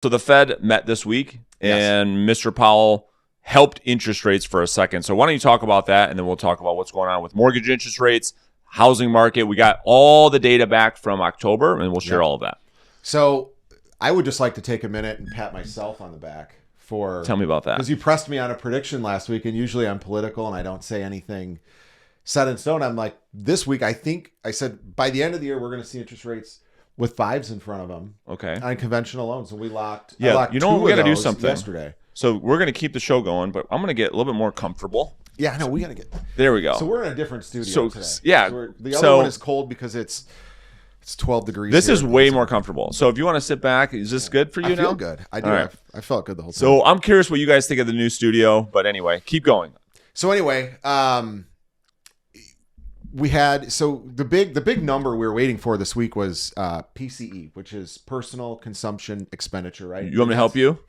So the Fed met this week, and Mr. Powell helped interest rates for a second. So why don't you talk about that, and then we'll talk about what's going on with mortgage interest rates, housing market. We got all the data back from October, and we'll share all of that. So I would just like to take a minute and pat myself on the back for... Tell me about that. Because you pressed me on a prediction last week, and usually I'm political and I don't say anything set in stone. I'm like, this week, I think I said by the end of the year, we're going to see interest rates with 5s in front of them. Okay. On conventional loans. And we locked... Yeah, locked you know what? We got to do something. Yesterday. So we're going to keep the show going, but I'm going to get a little bit more comfortable. Yeah, no, we got to get... There we go. So we're in a different studio today. Yeah. So the other one is cold because it's 12 degrees. This is way more comfortable. So if you want to sit back, is this good for you now? I feel good. I do. Right. I felt good the whole time. So I'm curious what you guys think of the new studio, but anyway, keep going. So anyway, we had the big number we were waiting for this week was PCE, which is personal consumption expenditure, right? You want me to help you?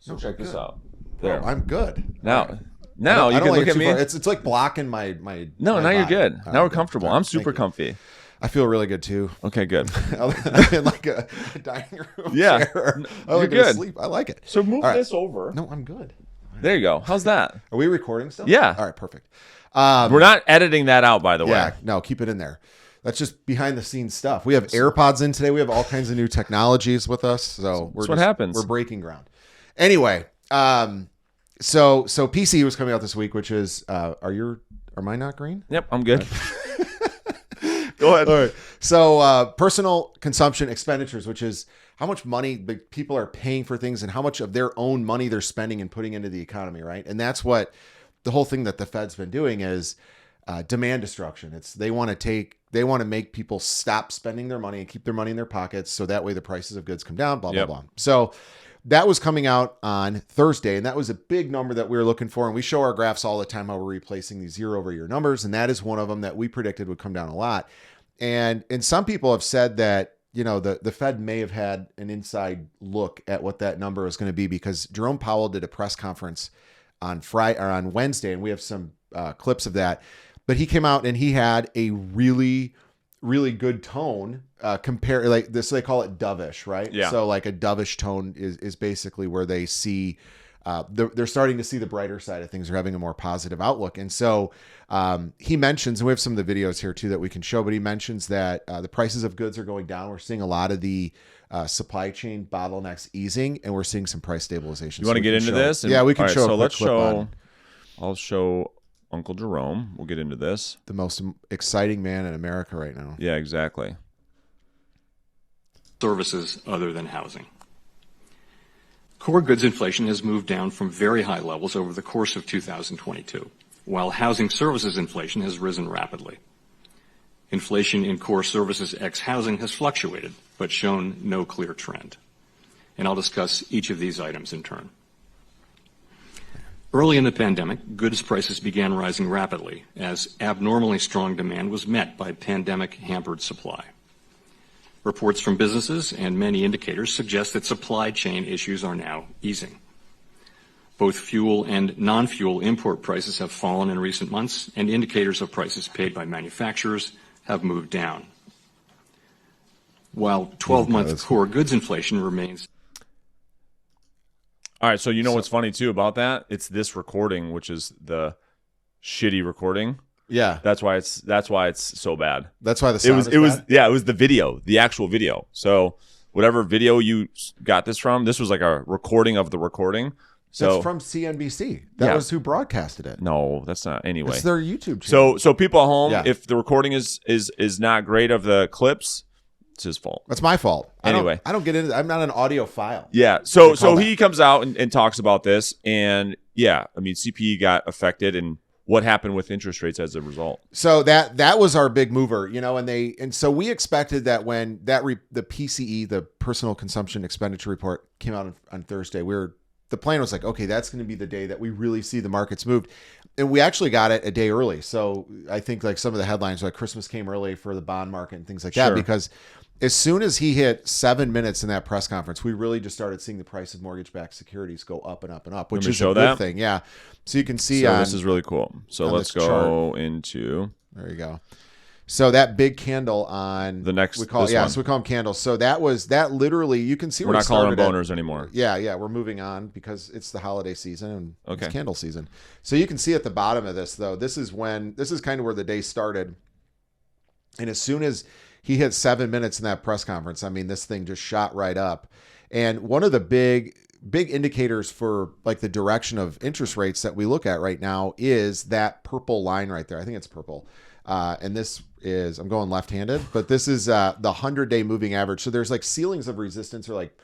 So check this out. There. I'm good. Now you can look at me. It's like blocking my No, now you're good. Right, now we're comfortable. I'm super comfy. I feel really good too. Okay, good. I'm in like a dining room chair. You're good. Sleep. I like it. So move this over. No, I'm good. There you go. How's that? Are we recording still? Yeah. All right, perfect. We're not editing that out, by the way. Yeah, no, keep it in there. That's just behind the scenes stuff. We have AirPods in today. We have all kinds of new technologies with us. So that's what happens. We're breaking ground. Anyway, so PC was coming out this week, which is are mine not green? Yep, I'm good. Go ahead. All right. So personal consumption expenditures, which is how much money people are paying for things and how much of their own money they're spending and putting into the economy, right? And that's what the whole thing that the Fed's been doing is demand destruction. They want to make people stop spending their money and keep their money in their pockets, so that way the prices of goods come down. Blah blah blah. So that was coming out on Thursday, and that was a big number that we were looking for. And we show our graphs all the time how we're replacing these year-over-year numbers, and that is one of them that we predicted would come down a lot. And some people have said that the Fed may have had an inside look at what that number is going to be because Jerome Powell did a press conference on Wednesday, and we have some clips of that. But he came out and he had a really, really good tone. Like this, they call it dovish, right? Yeah. So like a dovish tone is basically where they see they're starting to see the brighter side of things. They're having a more positive outlook. And so he mentions, and we have some of the videos here too that we can show, but he mentions that the prices of goods are going down. We're seeing a lot of the supply chain bottlenecks easing, and we're seeing some price stabilization. You want to get into this? Yeah, we can show. So let's show. I'll show Uncle Jerome. We'll get into this. The most exciting man in America right now. Yeah, exactly. Services other than housing. Core goods inflation has moved down from very high levels over the course of 2022, while housing services inflation has risen rapidly. Inflation in core services ex housing has fluctuated, but shown no clear trend. And I'll discuss each of these items in turn. Early in the pandemic, goods prices began rising rapidly as abnormally strong demand was met by pandemic-hampered supply. Reports from businesses and many indicators suggest that supply chain issues are now easing. Both fuel and non-fuel import prices have fallen in recent months, and indicators of prices paid by manufacturers have moved down. While 12-month core goods inflation remains... All right, so what's funny too about that? It's this recording, which is the shitty recording. Yeah, that's why it's so bad. That's why the sound it was the video, the actual video. So whatever video you got this from, this was like a recording of the recording. So that's from CNBC. That was who broadcasted it. No, that's not. Anyway, it's their YouTube channel. So people at home, if the recording is not great of the clips, it's his fault. That's my fault. Anyway, I don't get into. I'm not an audiophile. Yeah. So he comes out and talks about this, and CPE got affected, and what happened with interest rates as a result. So that was our big mover, and so we expected that when the PCE, the personal consumption expenditure report, came out on Thursday, the plan was like, okay, that's going to be the day that we really see the markets moved. And we actually got it a day early. So I think like some of the headlines, like Christmas came early for the bond market and things like that, because as soon as he hit 7 minutes in that press conference, we really just started seeing the price of mortgage-backed securities go up and up and up, which is a good thing. Yeah. So you can see. So this is really cool. So let's go into. There you go. So that big candle on The next- we call this it, yeah, one. so we call them candles. So that literally, you can see We're where not it calling them started boners anymore. Yeah, we're moving on because it's the holiday season and Okay. it's candle season. So you can see at the bottom of this though, this is kind of where the day started. And as soon as he hit 7 minutes in that press conference, I mean, this thing just shot right up. And one of the big indicators for like the direction of interest rates that we look at right now is that purple line right there. I think it's purple. And this is, I'm going left-handed, but this is the 100-day moving average. So there's like ceilings of resistance or like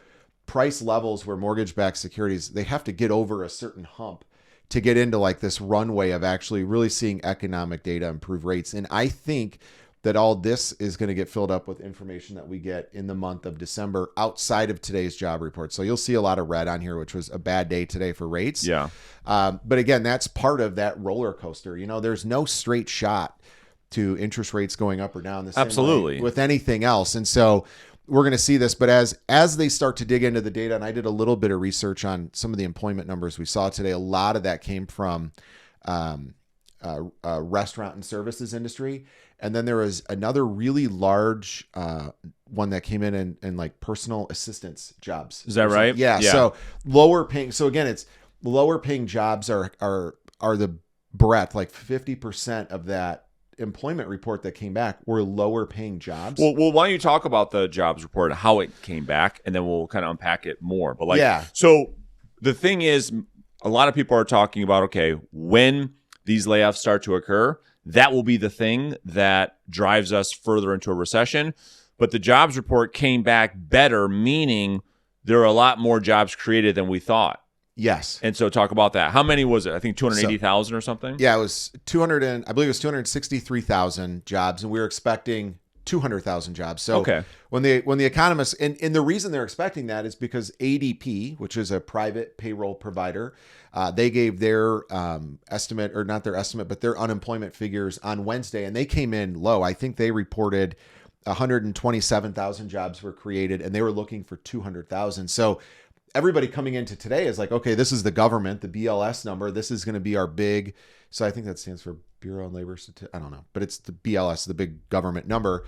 price levels where mortgage-backed securities, they have to get over a certain hump to get into like this runway of actually really seeing economic data improve rates. And I think that all this is going to get filled up with information that we get in the month of December outside of today's job report. So you'll see a lot of red on here, which was a bad day today for rates. Yeah. But again, that's part of that roller coaster. You know, there's no straight shot to interest rates going up or down the same Absolutely. way with anything else. And so we're going to see this, but as they start to dig into the data, and I did a little bit of research on some of the employment numbers we saw today, a lot of that came from restaurant and services industry. And then there was another really large one that came in like personal assistance jobs. Is that right? Yeah. So lower paying. So again, it's lower paying jobs are the breadth, like 50% of that employment report that came back were lower paying jobs. Well, why don't you talk about the jobs report, how it came back, and then we'll kind of unpack it more. But so the thing is, a lot of people are talking about, okay, when these layoffs start to occur, that will be the thing that drives us further into a recession. But the jobs report came back better, meaning there are a lot more jobs created than we thought. Yes. And so talk about that. How many was it? I think 280,000 or something? Yeah, it was 263,000 jobs, and we were expecting 200,000 jobs. So when the economists, and the reason they're expecting that is because ADP, which is a private payroll provider, they gave their estimate, or not their estimate, but their unemployment figures on Wednesday, and they came in low. I think they reported 127,000 jobs were created, and they were looking for 200,000. So everybody coming into today is like, okay, this is the government, the BLS number. This is going to be our big. So I think that stands for Bureau of Labor Statistics. I don't know, but it's the BLS, the big government number.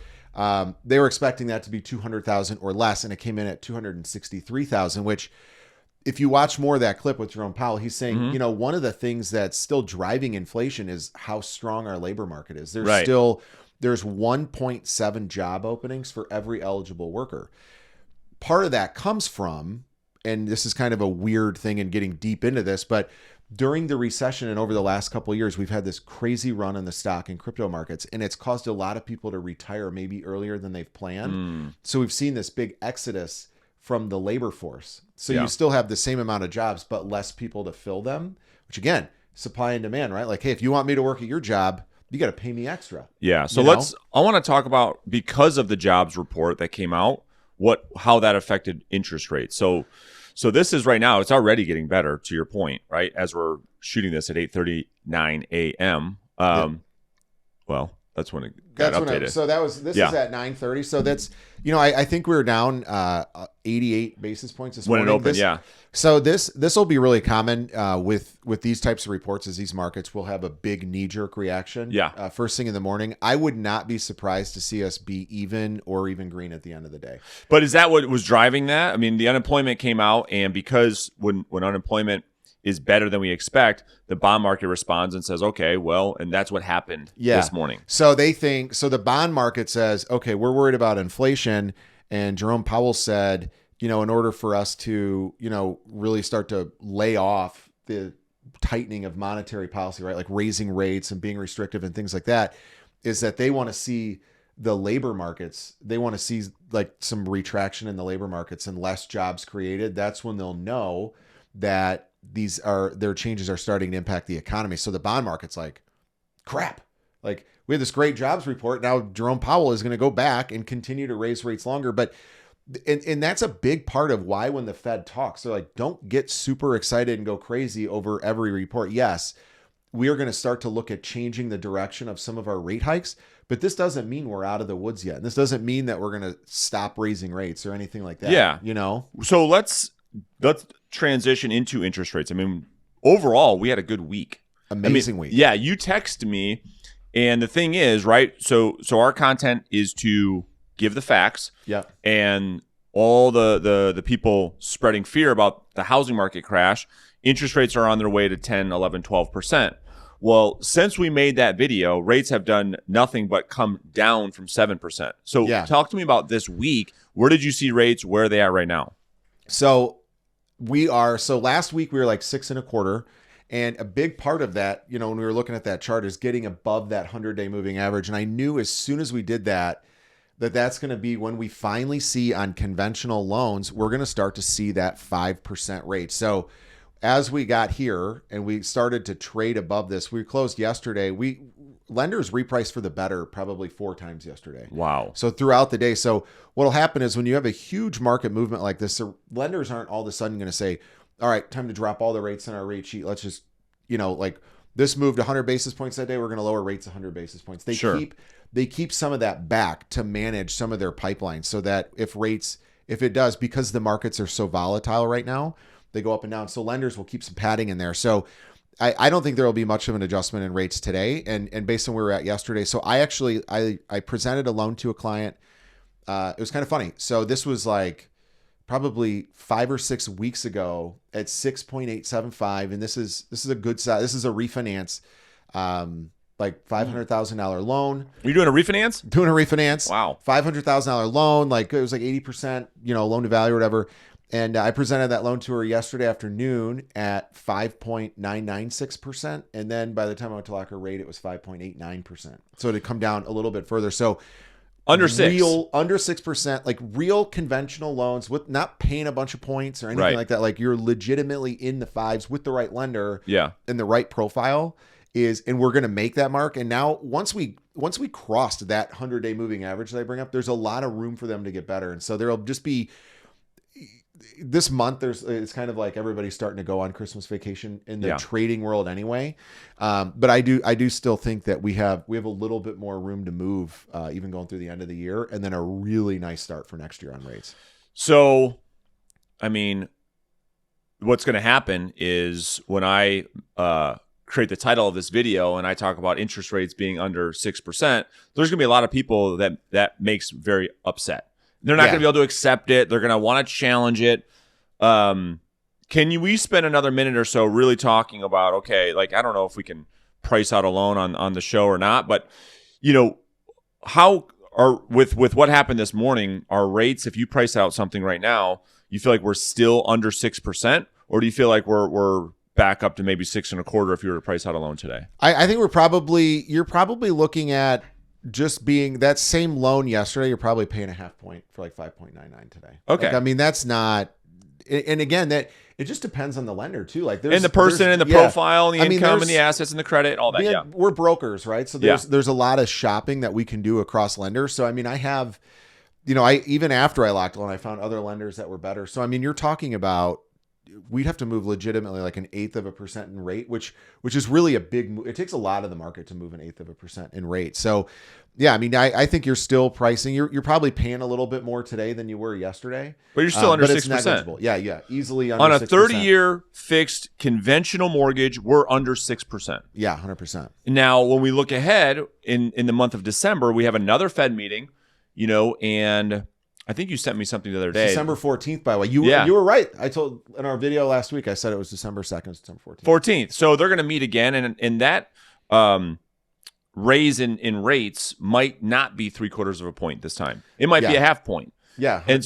They were expecting that to be 200,000 or less, and it came in at 263,000, which if you watch more of that clip with Jerome Powell, he's saying, you know, one of the things that's still driving inflation is how strong our labor market is. There's 1.7 job openings for every eligible worker. Part of that comes from, and this is kind of a weird thing in getting deep into this, but during the recession and over the last couple of years, we've had this crazy run in the stock and crypto markets, and it's caused a lot of people to retire maybe earlier than they've planned. So we've seen this big exodus from the labor force. So you still have the same amount of jobs, but less people to fill them, which again, supply and demand, right? Like, hey, if you want me to work at your job, you got to pay me extra. Yeah. So I want to talk about, because of the jobs report that came out, how that affected interest rates. So this is right now, it's already getting better, to your point, right? As we're shooting this at 8:39 a.m. Well, that's when it got updated. This is at 9:30. So that's, I think we were down 88 basis points this morning. When it opened, So this will be really common with these types of reports, as these markets will have a big knee-jerk reaction. First thing in the morning. I would not be surprised to see us be even or even green at the end of the day. But is that what was driving that? I mean, the unemployment came out, and because when unemployment is better than we expect, the bond market responds and says, okay, well, and that's what happened this morning. So the bond market says, okay, we're worried about inflation. And Jerome Powell said, in order for us to, really start to lay off the tightening of monetary policy, right? Like raising rates and being restrictive and things like that, is that they want to see the labor markets. They want to see like some retraction in the labor markets and less jobs created. That's when they'll know that their changes are starting to impact the economy. So the bond market's like, crap. Like, we had this great jobs report. Now Jerome Powell is going to go back and continue to raise rates longer. But and that's a big part of why when the Fed talks, they're like, don't get super excited and go crazy over every report. Yes, we are going to start to look at changing the direction of some of our rate hikes, but this doesn't mean we're out of the woods yet. And this doesn't mean that we're going to stop raising rates or anything like that. Yeah. So let's transition into interest rates. I mean, overall, we had a good week. Amazing week. Yeah, you text me And the thing is, right? So our content is to give the facts. Yeah. And all the people spreading fear about the housing market crash, interest rates are on their way to 10, 11, 12%. Well, since we made that video, rates have done nothing but come down from 7%. So talk to me about this week. Where did you see rates? Where are they at right now? So last week we were like 6.25%. And a big part of that, when we were looking at that chart, is getting above that 100-day moving average. And I knew as soon as we did that, that's going to be when we finally see on conventional loans, we're going to start to see that 5% rate. So as we got here and we started to trade above this, we closed yesterday. Lenders repriced for the better probably 4 times yesterday. Wow. So throughout the day. So what'll happen is when you have a huge market movement like this, the lenders aren't all of a sudden going to say, all right, time to drop all the rates in our rate sheet. Let's just, like this moved 100 basis points that day. We're going to lower rates 100 basis points. They keep some of that back to manage some of their pipelines so that if it does, because the markets are so volatile right now, they go up and down. So lenders will keep some padding in there. So I don't think there will be much of an adjustment in rates today. And based on where we were at yesterday. So I presented a loan to a client. It was kind of funny. So this was like probably 5 or 6 weeks ago at 6.875. And this is a good size. This is a refinance, like $500,000 loan. Are you doing a refinance? Doing a refinance. Wow. $500,000 loan. Like it was like 80%, loan to value or whatever. And I presented that loan to her yesterday afternoon at 5.996%. And then by the time I went to lock her rate, it was 5.89%. So it had come down a little bit further. So under 6, under 6%, like real conventional loans with not paying a bunch of points or anything like that. Like you're legitimately in the 5s with the right lender and the right profile and we're going to make that mark. And now once we crossed that 100-day moving average that I bring up, there's a lot of room for them to get better. And so there'll just be this month, it's kind of like everybody's starting to go on Christmas vacation in the trading world anyway. But I do still think that we have a little bit more room to move, even going through the end of the year, and then a really nice start for next year on rates. So, I mean, what's going to happen is when I create the title of this video and I talk about interest rates being under 6%, there's going to be a lot of people that makes very upset. They're not going to be able to accept it. They're going to want to challenge it. We spend another minute or so really talking about, okay, like, I don't know if we can price out a loan on the show or not, but how are with what happened this morning, our rates, if you price out something right now, you feel like we're still under 6%, or do you feel like we're back up to maybe 6.25% if you were to price out a loan today? I think you're probably looking at just being that same loan yesterday, you're probably paying a half point for like 5.99 today. Okay. Like, I mean, that's not, and again, that it just depends on the lender too. Like and the person and the profile and the income and the assets and the credit, all that. We're brokers, right? So there's a lot of shopping that we can do across lenders. So, I mean, I have, even after I locked a loan, I found other lenders that were better. So, I mean, you're talking about, we'd have to move legitimately like 1/8% in rate, which is really a big move. It takes a lot of the market to move 1/8% in rate. So yeah, I mean, I think you're still pricing. You're probably paying a little bit more today than you were yesterday, but you're still under 6%. It's negligible. Yeah, easily under 6%. On a 30-year fixed conventional mortgage, we're under 6%. Yeah, 100%. Now, when we look ahead in the month of December, we have another Fed meeting, and I think you sent me something the other day. December 14th, by the way. You were right. I told in our video last week, I said it was December 2nd, December 14th. 14th. So they're going to meet again, and that raise in rates might not be 0.75 point this time. It might be a half point. Yeah, and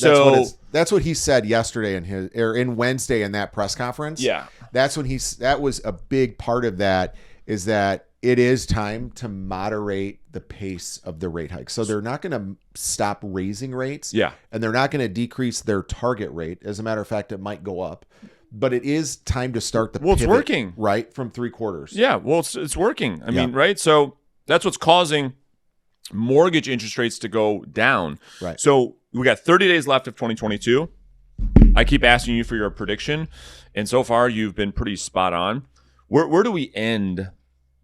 that's what he said yesterday in Wednesday in that press conference. Yeah, that's when that was a big part of that, is that it is time to moderate the pace of the rate hike. So they're not going to stop raising rates. Yeah. And they're not going to decrease their target rate. As a matter of fact, it might go up. But it is time to start the pivot, it's working. Right? From 3/4. Yeah. Well, it's working. I mean, right? So that's what's causing mortgage interest rates to go down. Right. So we got 30 days left of 2022. I keep asking you for your prediction. And so far, you've been pretty spot on. Where do we end,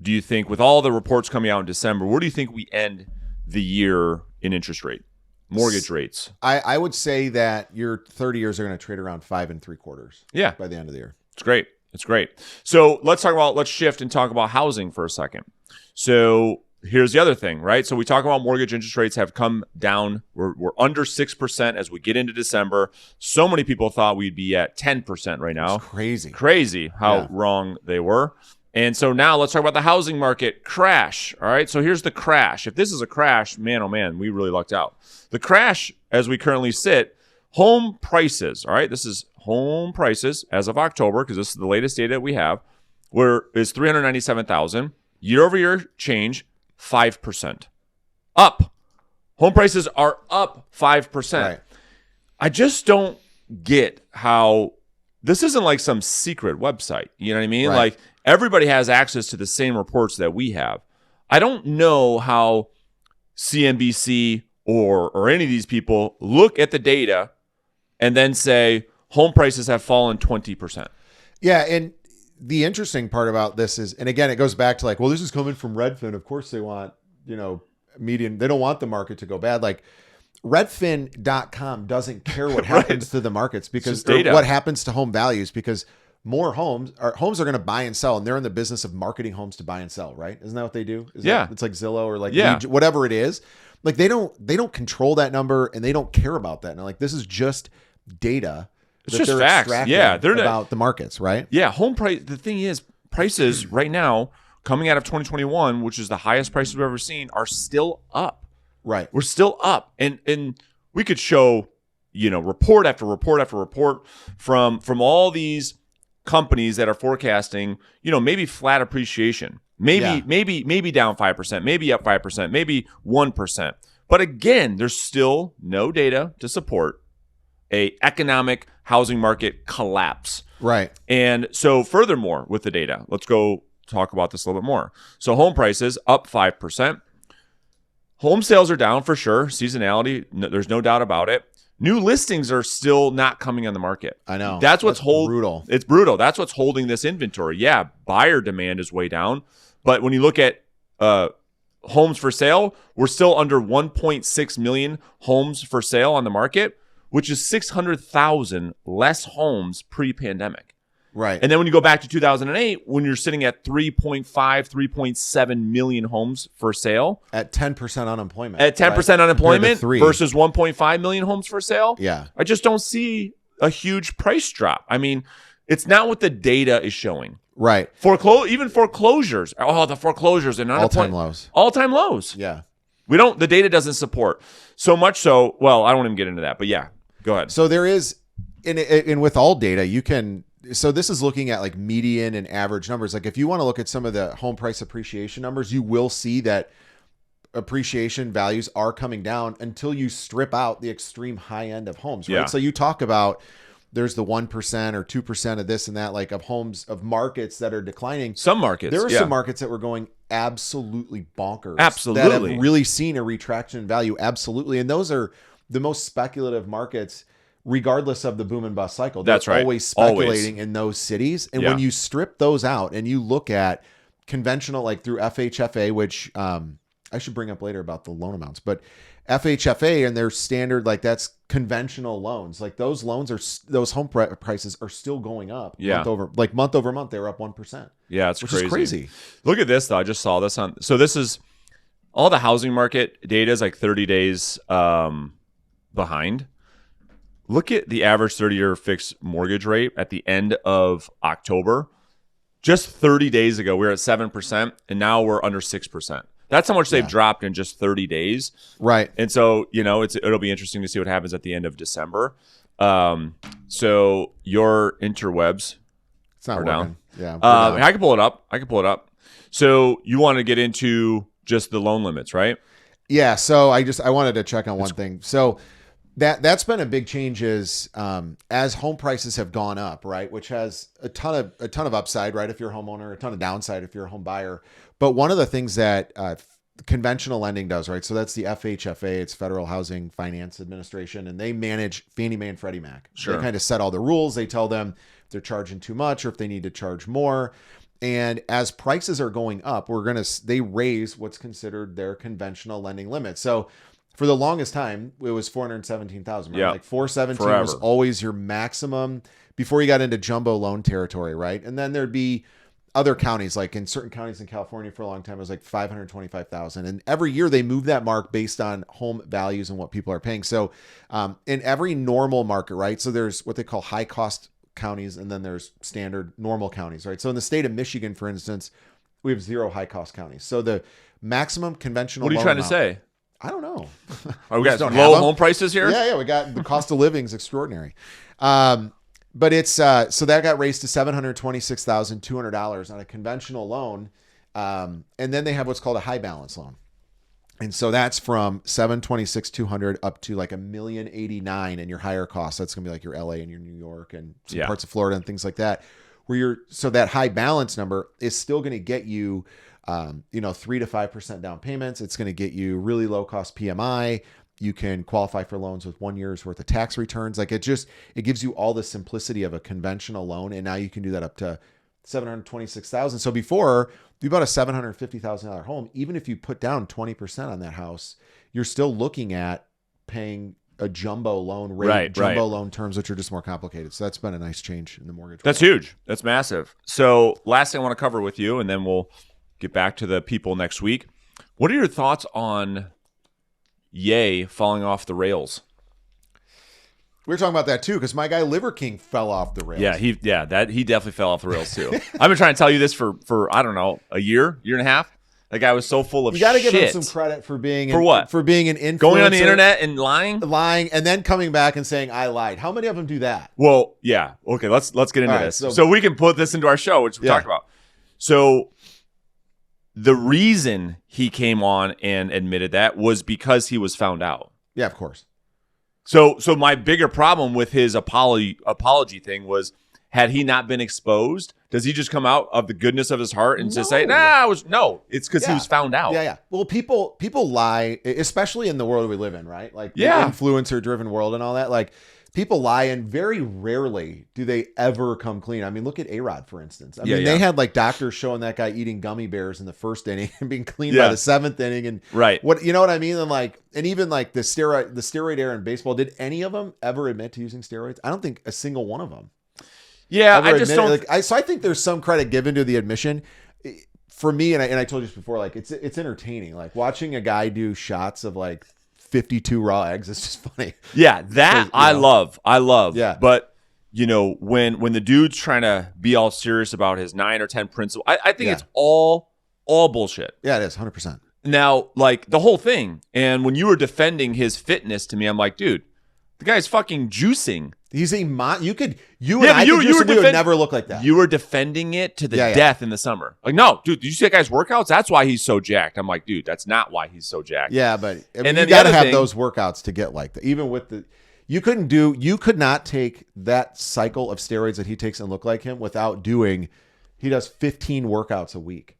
do you think, with all the reports coming out in December, where do you think we end the year in interest rate, mortgage rates? I would say that your 30 years are going to trade around 5 3/4. By the end of the year. It's great. It's great. So let's shift and talk about housing for a second. So here's the other thing, right? So we talk about mortgage interest rates have come down. We're under 6% as we get into December. So many people thought we'd be at 10% right now. It's crazy. Crazy how wrong they were. And so now let's talk about the housing market crash. All right. So here's the crash. If this is a crash, man, oh man, we really lucked out. The crash, as we currently sit, home prices. All right. This is home prices as of October, because this is the latest data we have, is 397,000. Year over year change, 5%. Up. Home prices are up 5%. Right. I just don't get how this isn't like some secret website. You know what I mean? Right. Like everybody has access to the same reports that we have. I don't know how CNBC or any of these people look at the data and then say home prices have fallen 20%. Yeah, and the interesting part about this is, and again, it goes back to like, well, this is coming from Redfin. Of course they want, median. They don't want the market to go bad. Like Redfin.com doesn't care what happens to the markets because what happens to home values, because more homes are going to buy and sell, and they're in the business of marketing homes to buy and sell, right? Isn't that what they do? It's like Zillow or like whatever it is. Like they don't control that number, and they don't care about that. And like this is just data. It's just facts. Yeah, they're about the markets, right? Yeah, home price. The thing is, prices right now coming out of 2021, which is the highest prices we've ever seen, are still up. Right, we're still up, and we could show report after report after report from all these companies that are forecasting maybe flat appreciation, maybe down 5%, maybe up 5%, maybe 1%. But again, there's still no data to support a economic housing market collapse. Right. And so furthermore, with the data, let's go talk about this a little bit more. So home prices up 5%. Home sales are down for sure. Seasonality, there's no doubt about it. New listings are still not coming on the market. I know. That's brutal. It's brutal. That's what's holding this inventory. Yeah, buyer demand is way down. But when you look at homes for sale, we're still under 1.6 million homes for sale on the market, which is 600,000 less homes pre-pandemic. Right. And then when you go back to 2008, when you're sitting at 3.7 million homes for sale. At 10% unemployment. At 10% unemployment versus 1.5 million homes for sale. Yeah. I just don't see a huge price drop. I mean, it's not what the data is showing. Right. Even foreclosures. Oh, the foreclosures and all-time lows. All-time lows. Yeah. The data doesn't support. So much so, well, I don't even get into that, but yeah, go ahead. So there is, and with all data, so this is looking at like median and average numbers. Like if you want to look at some of the home price appreciation numbers, you will see that appreciation values are coming down until you strip out the extreme high end of homes, right? Yeah. So you talk about there's the 1% or 2% of this and that, like of homes, of markets that are declining. Some markets. There are some markets that were going absolutely bonkers. Absolutely. That have really seen a retraction in value. Absolutely. And those are the most speculative markets, regardless of the boom and bust cycle. They're That's right. Always speculating in those cities. And when you strip those out and you look at conventional, like through FHFA, which I should bring up later about the loan amounts, but FHFA and their standard, like that's conventional loans. Like those loans those home prices are still going up. Yeah. Month over month, they're up 1%. Yeah, it's which crazy. is crazy. Look at this though. I just saw this on. So this is all the housing market data is like 30 days behind. Look at the average 30-year fixed mortgage rate at the end of October. Just 30 days ago, we were at 7%, and now we're under 6%. That's how much they've dropped in just 30 days. Right. And so, it'll be interesting to see what happens at the end of December. So your interwebs it's not are working. down. Yeah. I can pull it up. So you want to get into just the loan limits, right? Yeah. So I wanted to check on one thing. So that's been a big change is as home prices have gone up, right? Which has a ton of upside, right? If you're a homeowner, a ton of downside if you're a home buyer. But one of the things that conventional lending does, right? So that's the FHFA, it's Federal Housing Finance Administration, and they manage Fannie Mae and Freddie Mac. Sure. They kind of set all the rules. They tell them if they're charging too much or if they need to charge more. And as prices are going up, they raise what's considered their conventional lending limit. So for the longest time, it was 417,000. Right? Yeah. Like 417 Forever. was always your maximum before you got into jumbo loan territory, right? And then there'd be other counties, like in certain counties in California for a long time, it was like 525,000. And every year they move that mark based on home values and what people are paying. So in every normal market, right? So there's what they call high cost counties, and then there's standard normal counties, right? So in the state of Michigan, for instance, we have 0 high cost counties. So the maximum conventional. What are you trying to say? I don't know. We got low home prices here? Yeah. We got the cost of living is extraordinary. But it's so that got raised to $726,200 on a conventional loan. And then they have what's called a high balance loan. And so that's from $726,200 up to like $1,089,000 in your higher costs. That's gonna be like your LA and your New York and some parts of Florida and things like that. So that high balance number is still gonna get you 3 to 5% down payments. It's gonna get you really low cost PMI. You can qualify for loans with 1 year's worth of tax returns. Like it gives you all the simplicity of a conventional loan. And now you can do that up to $726,000. So before you bought a $750,000 home, even if you put down 20% on that house, you're still looking at paying a jumbo loan rate, loan terms, which are just more complicated. So that's been a nice change in the mortgage. That's huge. That's massive. So last thing I want to cover with you, and then we'll get back to the people next week. What are your thoughts on Yay falling off the rails? We were talking about that too, because my guy Liver King fell off the rails. Yeah, he definitely fell off the rails too. I've been trying to tell you this for I don't know, a year and a half. That guy was so full of shit. You got to give him some credit for being what? For being an influencer, going on the internet and lying, and then coming back and saying I lied. How many of them do that? Well, yeah. Okay, let's get into this. So we can put this into our show, which we talked about. So the reason he came on and admitted that was because he was found out. Yeah, of course. So my bigger problem with his apology thing was, had he not been exposed, does he just come out of the goodness of his heart and just say, it's because he was found out. Yeah. Well, people lie, especially in the world we live in, right? Like the influencer driven world and all that. Like people lie, and very rarely do they ever come clean. I mean, look at A-Rod, for instance. I mean, they had like doctors showing that guy eating gummy bears in the first inning and being clean by the seventh inning. And what, you know what I mean? And even like the steroid era in baseball, did any of them ever admit to using steroids? I don't think a single one of them. Yeah, I just don't. So I think there's some credit given to the admission. For me, and I told you this before, like it's entertaining. Like watching a guy do shots of like 52 raw eggs. It's just funny. Yeah, that I love. Yeah. But when the dude's trying to be all serious about his 9 or 10 principles, I think it's all bullshit. Yeah, it is 100%. Now, like the whole thing, and when you were defending his fitness to me, I'm like, dude, the guy's fucking juicing. He's a you would never look like that. You were defending it to the death in the summer. Like, no, dude, did you see that guy's workouts? That's why he's so jacked. I'm like, dude, that's not why he's so jacked. Yeah, but I mean, and then you got to have those workouts to get like that. Even with you could not take that cycle of steroids that he takes and look like him without he does 15 workouts a week.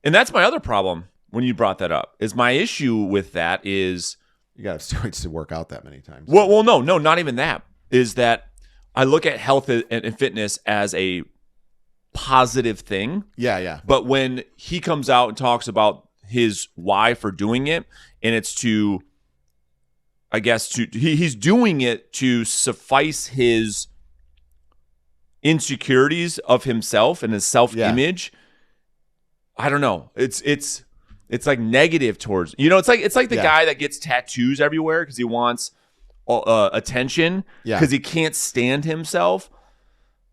And that's my other problem when you brought that up, is my issue with that is you got to have steroids to work out that many times. Well, no, not even that. Is that I look at health and fitness as a positive thing. Yeah. But when he comes out and talks about his why for doing it, and it's he's doing it to suffice his insecurities of himself and his self-image. I don't know. It's like negative towards, it's like the guy that gets tattoos everywhere because he wants attention because he can't stand himself.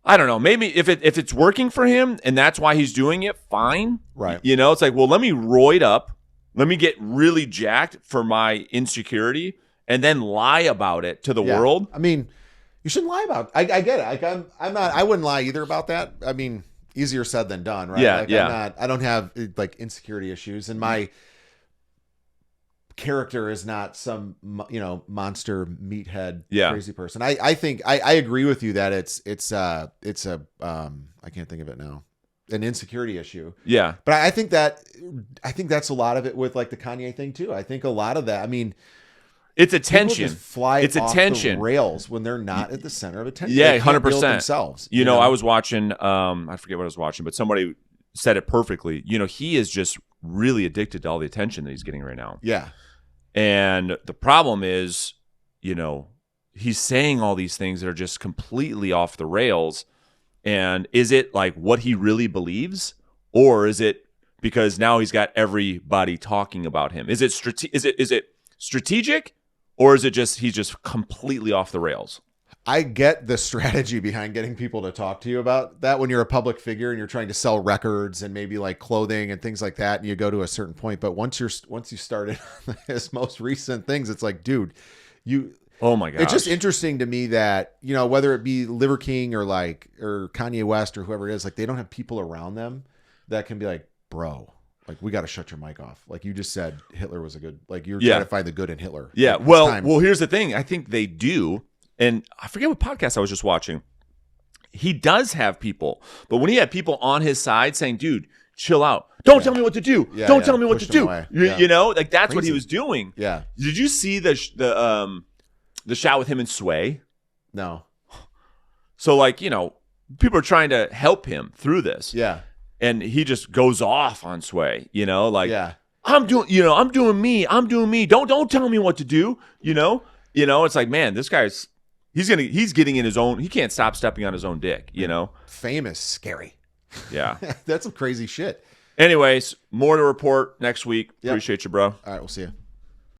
I don't know. Maybe if it's working for him and that's why he's doing it, fine. Right. It's like, well, let me roid up. Let me get really jacked for my insecurity and then lie about it to the world. I mean, you shouldn't lie about it. I get it. Like I wouldn't lie either about that. I mean, easier said than done, right? I don't have like insecurity issues, and my character is not some monster meathead crazy person. I think I agree with you that it's a I can't think of it now, an insecurity issue. Yeah, but I think that's a lot of it with like the Kanye thing too. I think a lot of that. I mean, it's attention. Just fly it's off attention. The rails when they're not at the center of attention. Yeah, 100% themselves. I was watching. I forget what I was watching, but somebody said it perfectly. He is just really addicted to all the attention that he's getting right now. Yeah. And the problem is, he's saying all these things that are just completely off the rails. And is it like what he really believes, or is it because now he's got everybody talking about him? Is it strategic, or is it just he's just completely off the rails? I get the strategy behind getting people to talk to you about that when you're a public figure and you're trying to sell records and maybe like clothing and things like that, and you go to a certain point. But once you started his most recent things, it's like, dude, oh my god, it's just interesting to me that, you know, whether it be Liver King or Kanye West or whoever it is, like they don't have people around them that can be like, bro, like we got to shut your mic off. Like you just said, Hitler was a good, like you're trying to find the good in Hitler. Yeah, like, well, here's the thing. I think they do. And I forget what podcast I was just watching. He does have people, but when he had people on his side saying, dude, chill out. Don't tell me what to do. Don't tell me what to do. You know, like that's what he was doing. Yeah. Did you see the shot with him and Sway? No. So like, you know, people are trying to help him through this. Yeah. And he just goes off on Sway, you know, like, I'm doing me. Don't tell me what to do. You know, it's like, man, this guy's, he's getting in his own, he can't stop stepping on his own dick, you know? Fame is scary. Yeah. That's some crazy shit. Anyways, more to report next week. Appreciate you, bro. All right. We'll see you.